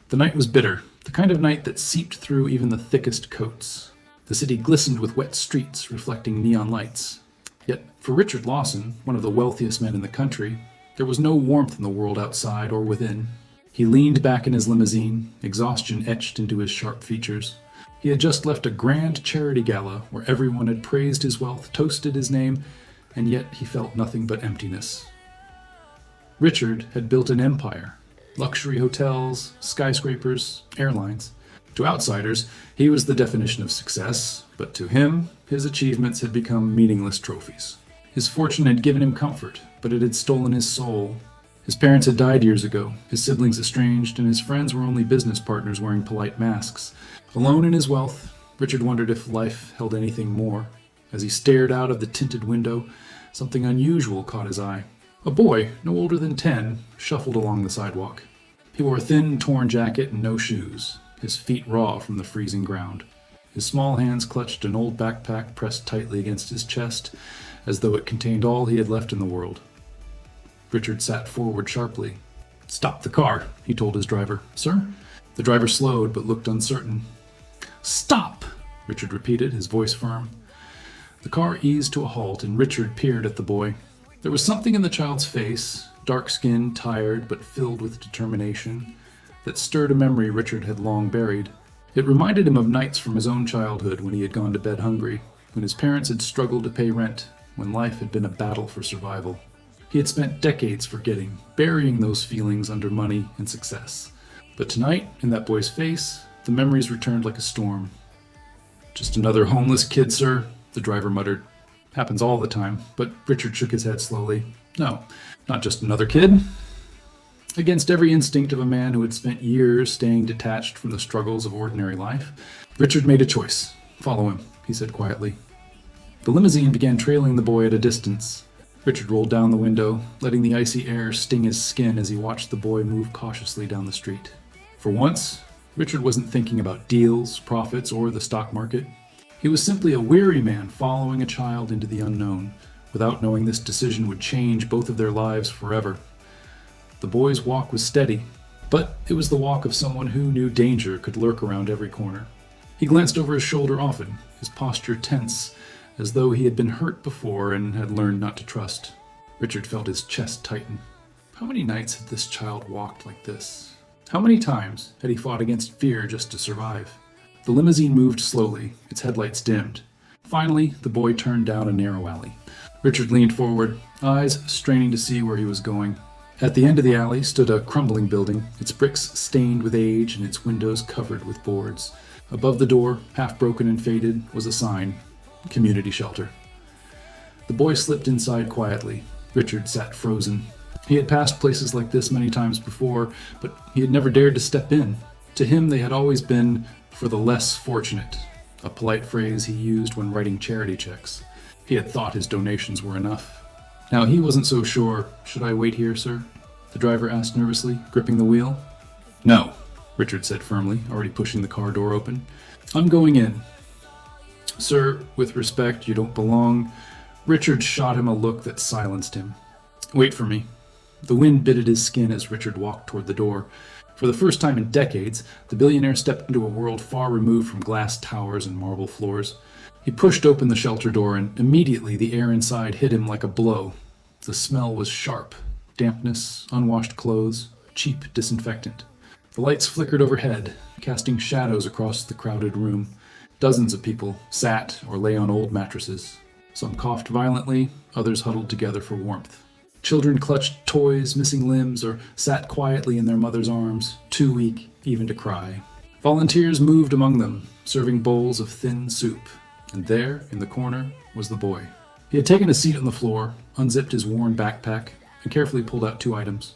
The night was bitter, the kind of night that seeped through even the thickest coats. The city glistened with wet streets reflecting neon lights. Yet, for Richard Lawson, one of the wealthiest men in the country, there was no warmth in the world outside or within. He leaned back in his limousine, exhaustion etched into his sharp features. He had just left a grand charity gala where everyone had praised his wealth, toasted his name, and yet he felt nothing but emptiness. Richard had built an empire. Luxury hotels, skyscrapers, airlines. To outsiders, he was the definition of success, but to him, his achievements had become meaningless trophies. His fortune had given him comfort, but it had stolen his soul. His parents had died years ago, his siblings estranged, and his friends were only business partners wearing polite masks. Alone in his wealth, Richard wondered if life held anything more. As he stared out of the tinted window, something unusual caught his eye. A boy, no older than 10, shuffled along the sidewalk. He wore a thin, torn jacket and no shoes, his feet raw from the freezing ground. His small hands clutched an old backpack pressed tightly against his chest, as though it contained all he had left in the world. Richard sat forward sharply. "Stop the car," he told his driver. "Sir?" The driver slowed but looked uncertain. "Stop!" Richard repeated, his voice firm. The car eased to a halt, and Richard peered at the boy. There was something in the child's face, dark-skinned, tired, but filled with determination, that stirred a memory Richard had long buried. It reminded him of nights from his own childhood when he had gone to bed hungry, when his parents had struggled to pay rent, when life had been a battle for survival. He had spent decades forgetting, burying those feelings under money and success. But tonight, in that boy's face, the memories returned like a storm. "Just another homeless kid, sir," the driver muttered. "Happens all the time," but Richard shook his head slowly. "No, not just another kid." Against every instinct of a man who had spent years staying detached from the struggles of ordinary life, Richard made a choice. "Follow him," he said quietly. The limousine began trailing the boy at a distance. Richard rolled down the window, letting the icy air sting his skin as he watched the boy move cautiously down the street. For once, Richard wasn't thinking about deals, profits, or the stock market. He was simply a weary man following a child into the unknown, without knowing this decision would change both of their lives forever. The boy's walk was steady, but it was the walk of someone who knew danger could lurk around every corner. He glanced over his shoulder often, his posture tense, as though he had been hurt before and had learned not to trust. Richard felt his chest tighten. How many nights had this child walked like this? How many times had he fought against fear just to survive? The limousine moved slowly, its headlights dimmed. Finally, the boy turned down a narrow alley. Richard leaned forward, eyes straining to see where he was going. At the end of the alley stood a crumbling building, its bricks stained with age and its windows covered with boards. Above the door, half broken and faded, was a sign, "Community Shelter." The boy slipped inside quietly. Richard sat frozen. He had passed places like this many times before, but he had never dared to step in. To him, they had always been "for the less fortunate," a polite phrase he used when writing charity checks. He had thought his donations were enough. Now he wasn't so sure. "Should I wait here, sir?" the driver asked nervously, gripping the wheel. "No," Richard said firmly, already pushing the car door open. "I'm going in." "Sir, with respect, you don't belong." Richard shot him a look that silenced him. "Wait for me." The wind bit at his skin as Richard walked toward the door. For the first time in decades, the billionaire stepped into a world far removed from glass towers and marble floors. He pushed open the shelter door, and immediately the air inside hit him like a blow. The smell was sharp. Dampness, unwashed clothes, cheap disinfectant. The lights flickered overhead, casting shadows across the crowded room. Dozens of people sat or lay on old mattresses. Some coughed violently, others huddled together for warmth. Children clutched toys, missing limbs, or sat quietly in their mother's arms, too weak even to cry. Volunteers moved among them, serving bowls of thin soup. And there, in the corner, was the boy. He had taken a seat on the floor, unzipped his worn backpack, and carefully pulled out 2 items.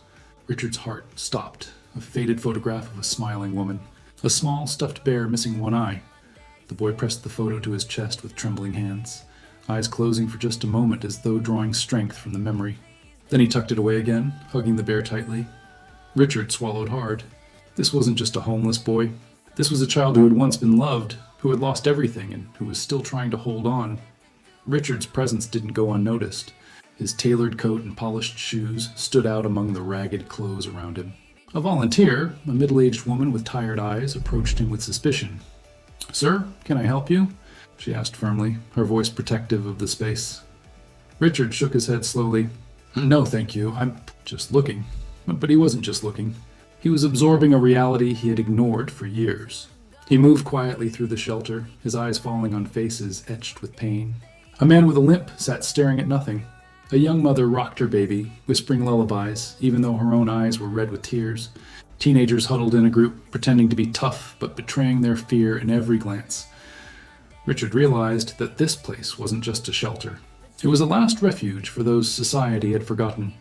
Richard's heart stopped. A faded photograph of a smiling woman. A small stuffed bear missing one eye. The boy pressed the photo to his chest with trembling hands, eyes closing for just a moment as though drawing strength from the memory. Then he tucked it away again, hugging the bear tightly. Richard swallowed hard. This wasn't just a homeless boy. This was a child who had once been loved, who had lost everything, and who was still trying to hold on. Richard's presence didn't go unnoticed. His tailored coat and polished shoes stood out among the ragged clothes around him. A volunteer, a middle-aged woman with tired eyes, approached him with suspicion. "Sir, can I help you?" she asked firmly, her voice protective of the space. Richard shook his head slowly. "No, thank you. I'm just looking." But he wasn't just looking. He was absorbing a reality he had ignored for years. He moved quietly through the shelter, his eyes falling on faces etched with pain. A man with a limp sat staring at nothing. A young mother rocked her baby, whispering lullabies, even though her own eyes were red with tears. Teenagers huddled in a group, pretending to be tough, but betraying their fear in every glance. Richard realized that this place wasn't just a shelter. It was a last refuge for those society had forgotten.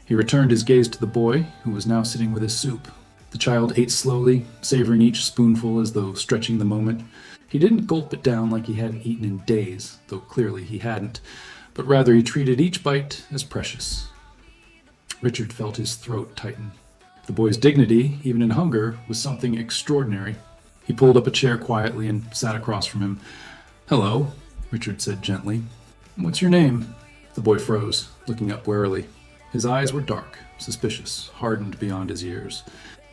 He returned his gaze to the boy, who was now sitting with his soup. The child ate slowly, savoring each spoonful as though stretching the moment. He didn't gulp it down like he hadn't eaten in days, though clearly he hadn't, but rather he treated each bite as precious. Richard felt his throat tighten. The boy's dignity, even in hunger, was something extraordinary. He pulled up a chair quietly and sat across from him. "Hello," Richard said gently. "What's your name?" The boy froze, looking up warily. His eyes were dark, suspicious, hardened beyond his years.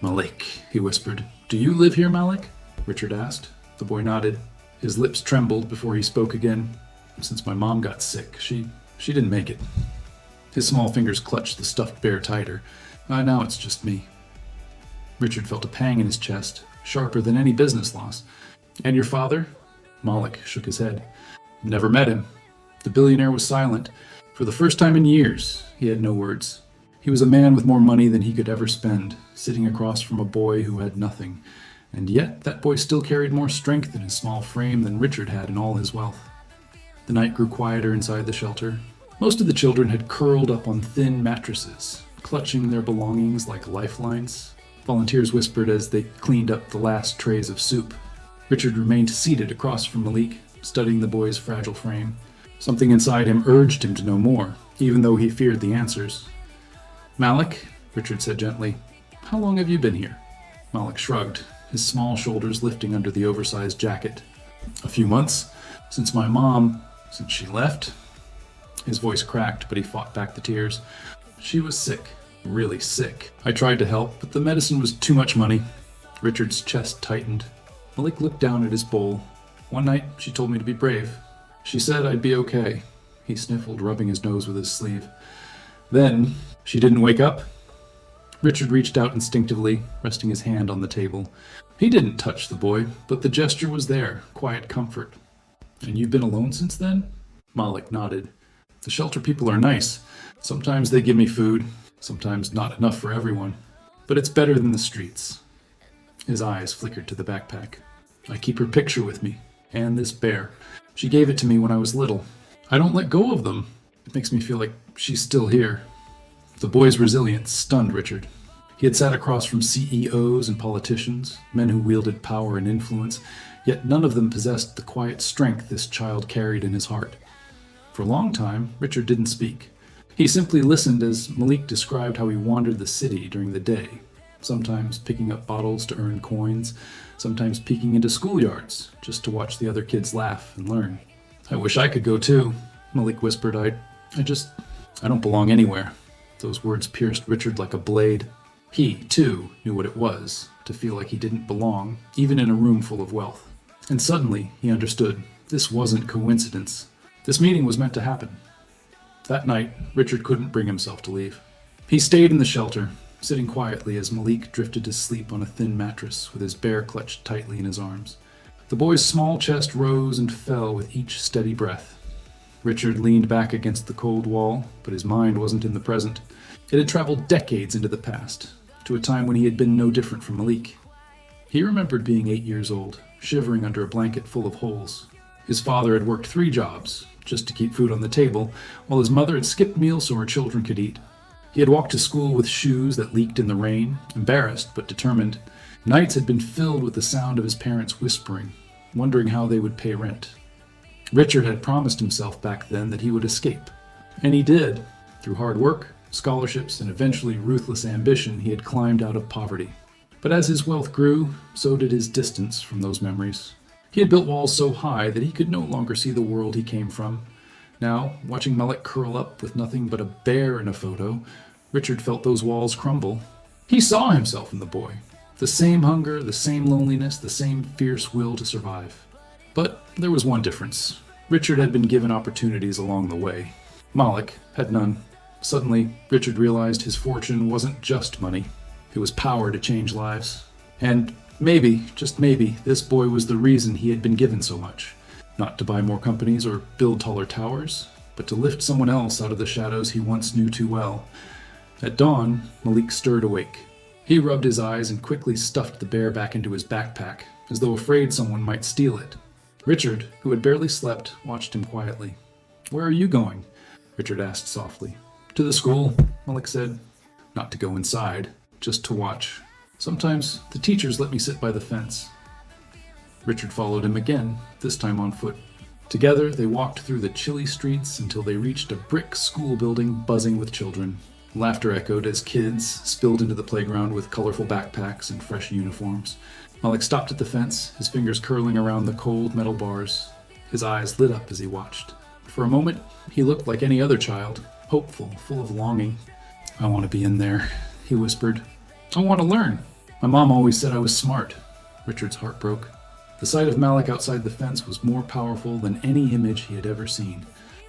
"Malik," he whispered. "Do you live here, Malik?" Richard asked. The boy nodded. His lips trembled before he spoke again. "Since my mom got sick, she didn't make it." His small fingers clutched the stuffed bear tighter. Now it's just me." Richard felt a pang in his chest, sharper than any business loss. "And your father?" Malik shook his head. "Never met him." The billionaire was silent. For the first time in years, he had no words. He was a man with more money than he could ever spend, sitting across from a boy who had nothing. And yet that boy still carried more strength in his small frame than Richard had in all his wealth. The night grew quieter inside the shelter. Most of the children had curled up on thin mattresses, clutching their belongings like lifelines. Volunteers whispered as they cleaned up the last trays of soup. Richard remained seated across from Malik, studying the boy's fragile frame. Something inside him urged him to know more, even though he feared the answers. "Malik," Richard said gently, "how long have you been here?" Malik shrugged, his small shoulders lifting under the oversized jacket. "A few months. Since she left." His voice cracked, but he fought back the tears. "She was sick, really sick. I tried to help, but the medicine was too much money." Richard's chest tightened. Malik looked down at his bowl. "One night, she told me to be brave. She said I'd be okay." He sniffled, rubbing his nose with his sleeve. "Then, she didn't wake up?" Richard reached out instinctively, resting his hand on the table. He didn't touch the boy, but the gesture was there, quiet comfort. "And you've been alone since then?" Malik nodded. "The shelter people are nice. Sometimes they give me food, sometimes not enough for everyone. But it's better than the streets." His eyes flickered to the backpack. "I keep her picture with me, and this bear. She gave it to me when I was little. I don't let go of them. It makes me feel like she's still here." The boy's resilience stunned Richard. He had sat across from CEOs and politicians, men who wielded power and influence, yet none of them possessed the quiet strength this child carried in his heart. For a long time, Richard didn't speak. He simply listened as Malik described how he wandered the city during the day, sometimes picking up bottles to earn coins, sometimes peeking into schoolyards just to watch the other kids laugh and learn. "I wish I could go too," Malik whispered. I don't belong anywhere." Those words pierced Richard like a blade. He, too, knew what it was to feel like he didn't belong, even in a room full of wealth. And suddenly, he understood. This wasn't coincidence. This meeting was meant to happen. That night, Richard couldn't bring himself to leave. He stayed in the shelter, sitting quietly as Malik drifted to sleep on a thin mattress with his bear clutched tightly in his arms. The boy's small chest rose and fell with each steady breath. Richard leaned back against the cold wall, but his mind wasn't in the present. It had traveled decades into the past, to a time when he had been no different from Malik. He remembered being 8 years old, shivering under a blanket full of holes. His father had worked 3 jobs, just to keep food on the table, while his mother had skipped meals so her children could eat. He had walked to school with shoes that leaked in the rain, embarrassed but determined. Nights had been filled with the sound of his parents whispering, wondering how they would pay rent. Richard had promised himself back then that he would escape. And he did. Through hard work, scholarships, and eventually ruthless ambition, he had climbed out of poverty. But as his wealth grew, so did his distance from those memories. He had built walls so high that he could no longer see the world he came from. Now, watching Malik curl up with nothing but a bear in a photo, Richard felt those walls crumble. He saw himself in the boy. The same hunger, the same loneliness, the same fierce will to survive. But there was one difference. Richard had been given opportunities along the way. Malik had none. Suddenly, Richard realized his fortune wasn't just money. It was power to change lives. And maybe, just maybe, this boy was the reason he had been given so much. Not to buy more companies or build taller towers, but to lift someone else out of the shadows he once knew too well. At dawn, Malik stirred awake. He rubbed his eyes and quickly stuffed the bear back into his backpack, as though afraid someone might steal it. Richard, who had barely slept, watched him quietly. "Where are you going?" Richard asked softly. "To the school," Malik said. "Not to go inside, just to watch. Sometimes the teachers let me sit by the fence." Richard followed him again, this time on foot. Together, they walked through the chilly streets until they reached a brick school building buzzing with children. Laughter echoed as kids spilled into the playground with colorful backpacks and fresh uniforms. Malik stopped at the fence, his fingers curling around the cold metal bars. His eyes lit up as he watched. For a moment, he looked like any other child, hopeful, full of longing. "I want to be in there," he whispered. "I want to learn. My mom always said I was smart." Richard's heart broke. The sight of Malik outside the fence was more powerful than any image he had ever seen.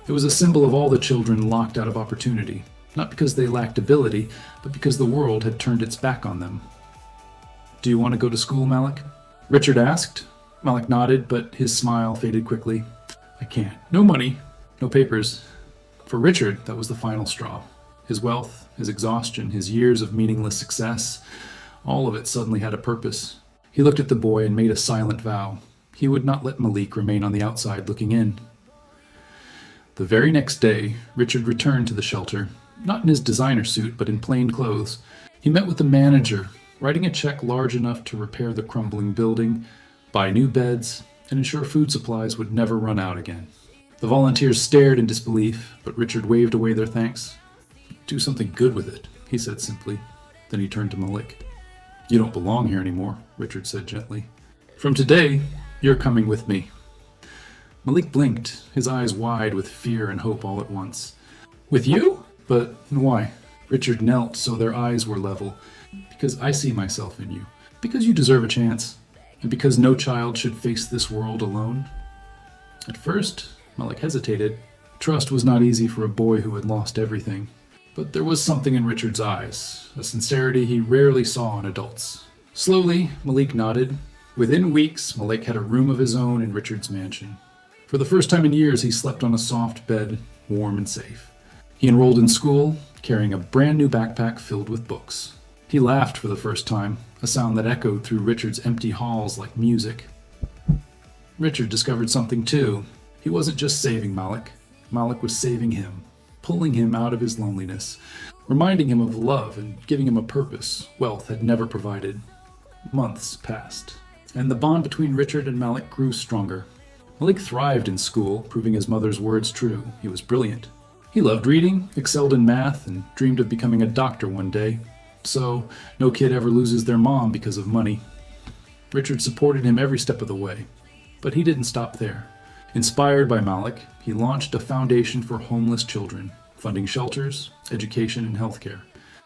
It was a symbol of all the children locked out of opportunity, not because they lacked ability, but because the world had turned its back on them. "Do you want to go to school, Malik?" Richard asked. Malik nodded, but his smile faded quickly. "I can't. No money, no papers." For Richard, that was the final straw. His wealth, his exhaustion, his years of meaningless success, all of it suddenly had a purpose. He looked at the boy and made a silent vow. He would not let Malik remain on the outside looking in. The very next day, Richard returned to the shelter, not in his designer suit, but in plain clothes. He met with the manager, writing a check large enough to repair the crumbling building, buy new beds, and ensure food supplies would never run out again. The volunteers stared in disbelief, but Richard waved away their thanks. "Do something good with it," he said simply. Then he turned to Malik. "You don't belong here anymore," Richard said gently. "From today, you're coming with me." Malik blinked, his eyes wide with fear and hope all at once. "With you? But why?" Richard knelt so their eyes were level. "Because I see myself in you. Because you deserve a chance. And because no child should face this world alone." At first, Malik hesitated. Trust was not easy for a boy who had lost everything. But there was something in Richard's eyes, a sincerity he rarely saw in adults. Slowly, Malik nodded. Within weeks, Malik had a room of his own in Richard's mansion. For the first time in years, he slept on a soft bed, warm and safe. He enrolled in school, carrying a brand new backpack filled with books. He laughed for the first time, a sound that echoed through Richard's empty halls like music. Richard discovered something too. He wasn't just saving Malik. Malik was saving him, pulling him out of his loneliness, reminding him of love and giving him a purpose wealth had never provided. Months passed, and the bond between Richard and Malik grew stronger. Malik thrived in school, proving his mother's words true. He was brilliant. He loved reading, excelled in math, and dreamed of becoming a doctor one day. So, no kid ever loses their mom because of money. Richard supported him every step of the way. But he didn't stop there. Inspired by Malik, he launched a foundation for homeless children, funding shelters, education, and healthcare.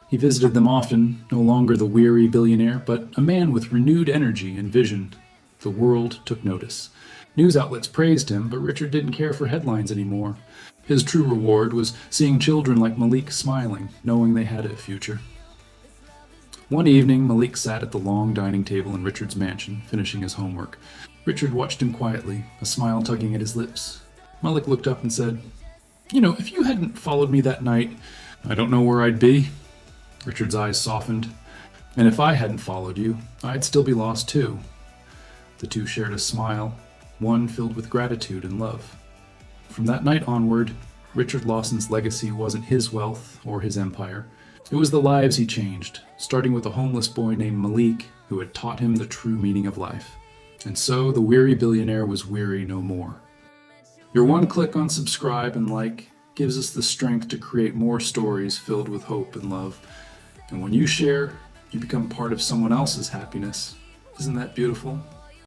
He visited them often, no longer the weary billionaire, but a man with renewed energy and vision. The world took notice. News outlets praised him, but Richard didn't care for headlines anymore. His true reward was seeing children like Malik smiling, knowing they had a future. One evening, Malik sat at the long dining table in Richard's mansion, finishing his homework. Richard watched him quietly, a smile tugging at his lips. Malik looked up and said, "You know, if you hadn't followed me that night, I don't know where I'd be." Richard's eyes softened. "And if I hadn't followed you, I'd still be lost too." The two shared a smile, one filled with gratitude and love. From that night onward, Richard Lawson's legacy wasn't his wealth or his empire. It was the lives he changed, starting with a homeless boy named Malik, who had taught him the true meaning of life. And so the weary billionaire was weary no more. Your one click on subscribe and like gives us the strength to create more stories filled with hope and love. And when you share, you become part of someone else's happiness. Isn't that beautiful?